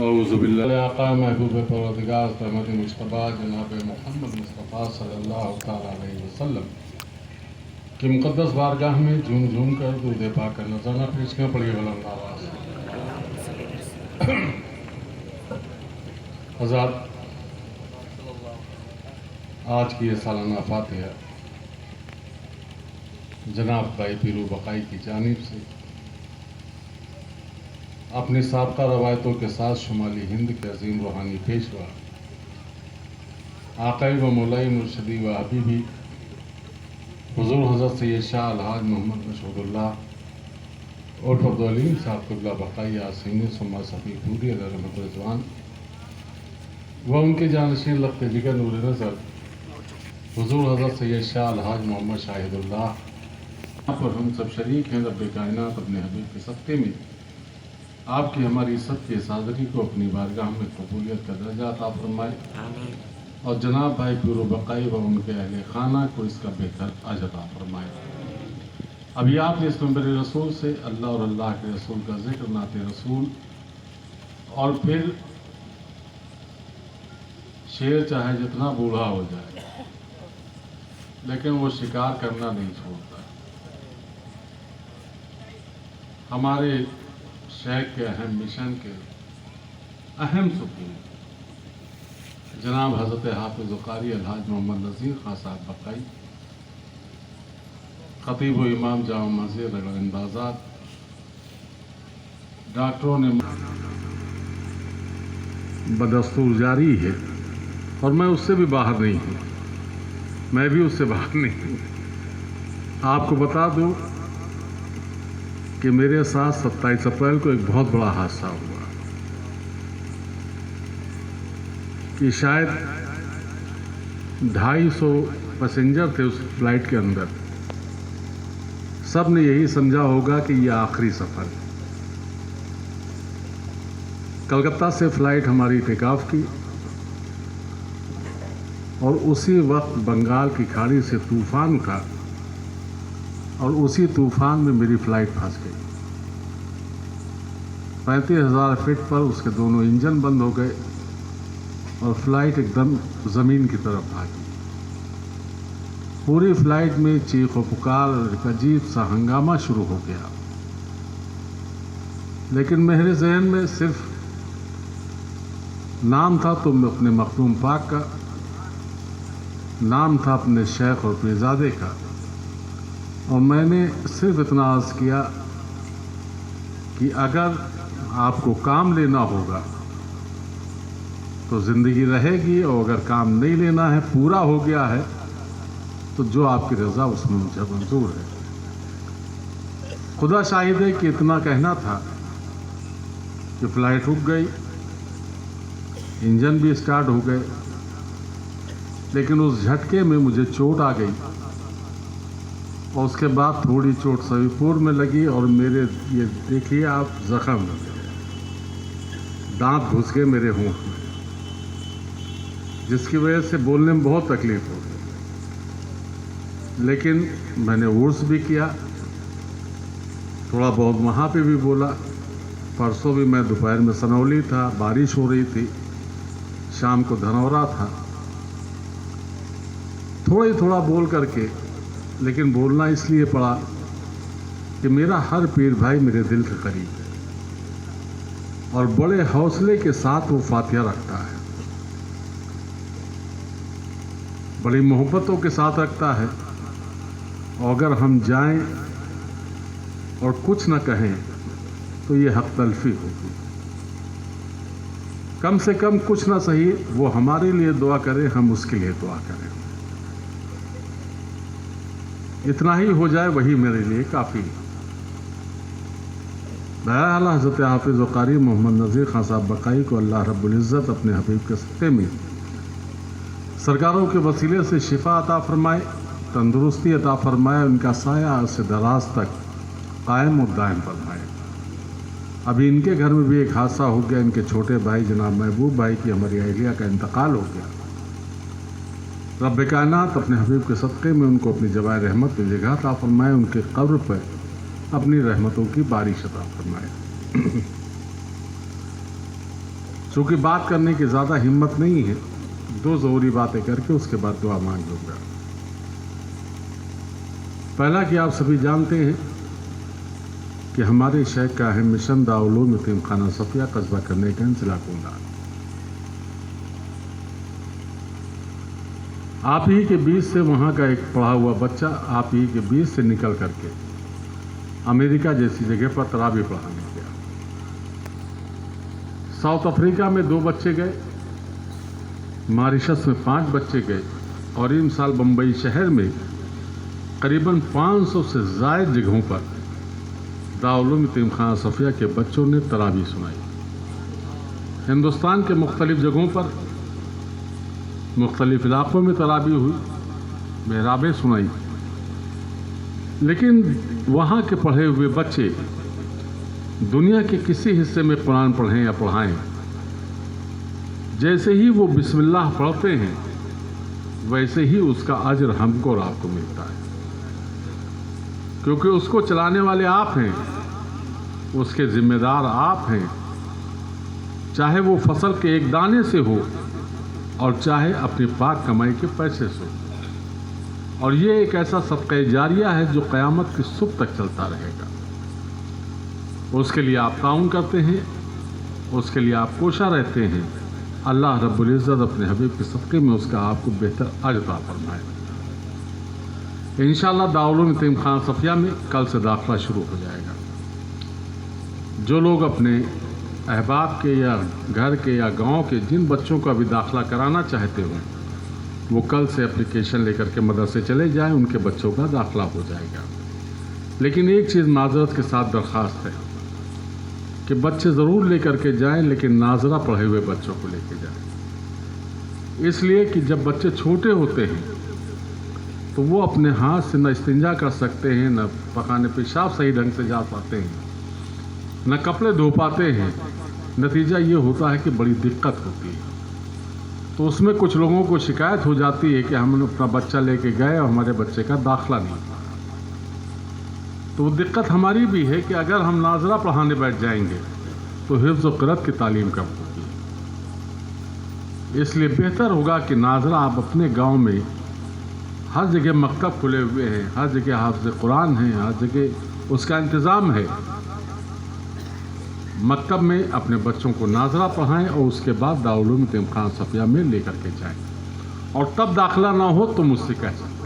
اعوذ باللہ آقا محبوب پروردگار رحمت مصطفیٰ جناب محمد مصطفیٰ صلی اللہ تعالیٰ علیہ وسلم کی مقدس بارگاہ میں جھوم جھوم کر درود پاک کا نذرانہ پیش کریں. پڑھیے بلند آواز سے. حضرات، آج کی یہ سالانہ فاتحہ جناب بھائی پیرو بقائی کی جانب سے اپنی سابقہ روایتوں کے ساتھ شمالی ہند کے عظیم روحانی پیشوا آقائی و مولائی مرشدی و حبیبی حضور حضرت سید شاہ الحاج محمد مشہود اللہ اور عبدالعلیم صاحب قبلہ بقائی آسینی ثم صفی پوری علیہ رحمت رضوان و ان کے جانشین لخت جگر نور نظر حضور حضرت سید شاہ الحاج محمد شاہد اللہ پر ہم سب شریک ہیں رب کائنات اپنے حبیب کے صدقے میں آپ کی ہماری سب کی حاضری کو اپنی بارگاہ میں قبولیت کا درجہ عطا فرمائے اور جناب بھائی پیرو بقائی و ان کے اہل خانہ کو اس کا بہتر اجر عطا فرمائے. ابھی آپ نے اس منبر رسول سے اللہ اور اللہ کے رسول کا ذکر، نعت رسول اور پھر شیر چاہے جتنا بوڑھا ہو جائے لیکن وہ شکار کرنا نہیں چھوڑتا. ہمارے شیخ کے اہم مشن کے اہم ستون جناب حضرت حافظ قاری الحاج محمد نذیر خان صاحب بقائی، خطیب و امام جامع مسجد رگڑ آزاد، ڈاکٹروں نے بدستور جاری ہے اور میں اس سے بھی باہر نہیں ہوں، میں بھی اس سے باہر نہیں ہوں. آپ کو بتا دوں کہ میرے ساتھ 27 اپریل کو ایک بہت بڑا حادثہ ہوا کہ شاید 250 پیسنجر تھے اس فلائٹ کے اندر. سب نے یہی سمجھا ہوگا کہ یہ آخری سفر ہے. کلکتہ سے فلائٹ ہماری ٹیک آف کی اور اسی وقت بنگال کی کھاڑی سے طوفان اٹھا اور اسی طوفان میں میری فلائٹ پھنس گئی. 35,000 فٹ پر اس کے دونوں انجن بند ہو گئے اور فلائٹ ایک دم زمین کی طرف بھاگی. پوری فلائٹ میں چیخ و پکار اور ایک عجیب سا ہنگامہ شروع ہو گیا، لیکن میرے ذہن میں صرف نام تھا تو اپنے مخدوم پاک کا، نام تھا اپنے شیخ اور پیرزادے کا، اور میں نے صرف اتنا عرض کیا کہ اگر آپ کو کام لینا ہوگا تو زندگی رہے گی، اور اگر کام نہیں لینا ہے، پورا ہو گیا ہے، تو جو آپ کی رضا اس میں مجھے منظور ہے. خدا شاہد ہے کہ اتنا کہنا تھا کہ فلائٹ رک گئی، انجن بھی اسٹارٹ ہو گئے، لیکن اس جھٹکے میں مجھے چوٹ آ گئی اور اس کے بعد تھوڑی چوٹ سوی پور میں لگی اور میرے یہ دیکھیے آپ زخم لگے، دانت گھس گئے میرے ہونٹ میں، جس کی وجہ سے بولنے میں بہت تکلیف ہو گئی. لیکن میں نے عرس بھی کیا، تھوڑا بہت وہاں پہ بھی بولا. پرسوں بھی میں دوپہر میں سنولی تھا، بارش ہو رہی تھی، شام کو دھنورا تھا، تھوڑا بول کر کے، لیکن بولنا اس لیے پڑا کہ میرا ہر پیر بھائی میرے دل کے قریب ہے اور بڑے حوصلے کے ساتھ وہ فاتحہ رکھتا ہے، بڑی محبتوں کے ساتھ رکھتا ہے. اور اگر ہم جائیں اور کچھ نہ کہیں تو یہ حق تلفی ہوگی. کم سے کم کچھ نہ صحیح وہ ہمارے لیے دعا کرے، ہم اس کے لیے دعا کریں. اتنا ہی ہو جائے وہی میرے لیے کافی. بہرحال حضرت حافظ و قاری محمد نذیر خان صاحب بقائی کو اللہ رب العزت اپنے حبیب کے صدقے میں سرکاروں کے وسیلے سے شفا عطا فرمائے، تندرستی عطا فرمائے، ان کا سایہ عرص دراز تک قائم و دائم فرمائے. ابھی ان کے گھر میں بھی ایک حادثہ ہو گیا، ان کے چھوٹے بھائی جناب محبوب بھائی کی ہماری اہلیہ کا انتقال ہو گیا. رب کائنات اپنے حبیب کے صدقے میں ان کو اپنی جوائے رحمت کی جگہ عطا فرمائے، ان کے قبر پر اپنی رحمتوں کی بارش عطا فرمائے. چونکہ بات کرنے کی زیادہ ہمت نہیں ہے، 2 ضروری باتیں کر کے اس کے بعد دعا مانگ لوں گا۔ پہلا کہ آپ سبھی جانتے ہیں کہ ہمارے شیخ کا اہم مشن دارالعلوم یتیم خانہ صفیہ قصبہ کرنے کا انزلا کنڈا۔ آپ ہی کے بیچ سے وہاں کا ایک پڑھا ہوا بچہ آپ ہی کے بیچ سے نکل کر کے امریکہ جیسی جگہ پر تراویح پڑھانے گیا۔ ساؤتھ افریقہ میں 2 بچے گئے، ماریشس میں 5 بچے گئے، اور ان سال بمبئی شہر میں قریباً 500 سے زائد جگہوں پر دارالعلوم یتیم خانہ صفیہ کے بچوں نے تراویح سنائی۔ ہندوستان کے مختلف جگہوں پر مختلف علاقوں میں تراویح ہوئی، محرابیں سنائی، لیکن وہاں کے پڑھے ہوئے بچے دنیا کے کسی حصے میں قرآن پڑھیں یا پڑھائیں، جیسے ہی وہ بسم اللہ پڑھتے ہیں ویسے ہی اس کا اجر ہم کو اور آپ کو ملتا ہے، کیونکہ اس کو چلانے والے آپ ہیں، اس کے ذمہ دار آپ ہیں، چاہے وہ فصل کے ایک دانے سے ہو اور چاہے اپنی پاک کمائی کے پیسے سے ہو، اور یہ ایک ایسا صدقہ جاریہ ہے جو قیامت کی صبح تک چلتا رہے گا۔ اس کے لیے آپ تعاون کرتے ہیں، اس کے لیے آپ کوشاں رہتے ہیں، اللہ رب العزت اپنے حبیب کے صدقے میں اس کا آپ کو بہتر اجر عطا فرمائے۔ انشاءاللہ دارالعلوم یتیم خانہ صفیہ میں کل سے داخلہ شروع ہو جائے گا۔ جو لوگ اپنے احباب کے یا گھر کے یا گاؤں کے جن بچوں کا بھی داخلہ کرانا چاہتے ہوں وہ کل سے اپلیکیشن لے کر کے مدرسے چلے جائیں، ان کے بچوں کا داخلہ ہو جائے گا۔ لیکن ایک چیز معذرت کے ساتھ درخواست ہے کہ بچے ضرور لے کر کے جائیں، لیکن ناظرہ پڑھے ہوئے بچوں کو لے کے جائیں، اس لیے کہ جب بچے چھوٹے ہوتے ہیں تو وہ اپنے ہاتھ سے نہ استنجا کر سکتے ہیں، نہ پخانے پیشاب صحیح ڈھنگ سے جا پاتے ہیں، نہ کپڑے دھو پاتے ہیں۔ نتیجہ یہ ہوتا ہے کہ بڑی دقت ہوتی ہے۔ تو اس میں کچھ لوگوں کو شکایت ہو جاتی ہے کہ ہم نے اپنا بچہ لے کے گئے اور ہمارے بچے کا داخلہ نہیں ہوا۔ تو وہ دقت ہماری بھی ہے کہ اگر ہم ناظرہ پڑھانے بیٹھ جائیں گے تو حفظ و قرأت کی تعلیم کم ہوگی۔ اس لیے بہتر ہوگا کہ ناظرہ آپ اپنے گاؤں میں ہر جگہ مکتب کھلے ہوئے ہیں، ہر جگہ حافظ قرآن ہیں، ہر جگہ اس کا انتظام ہے، مکتب میں اپنے بچوں کو ناظرہ پڑھائیں اور اس کے بعد دارالعلوم یتیم خانہ صفیہ میں لے کر کے جائیں، اور تب داخلہ نہ ہو تو مجھ سے کہہ سکتے ہیں۔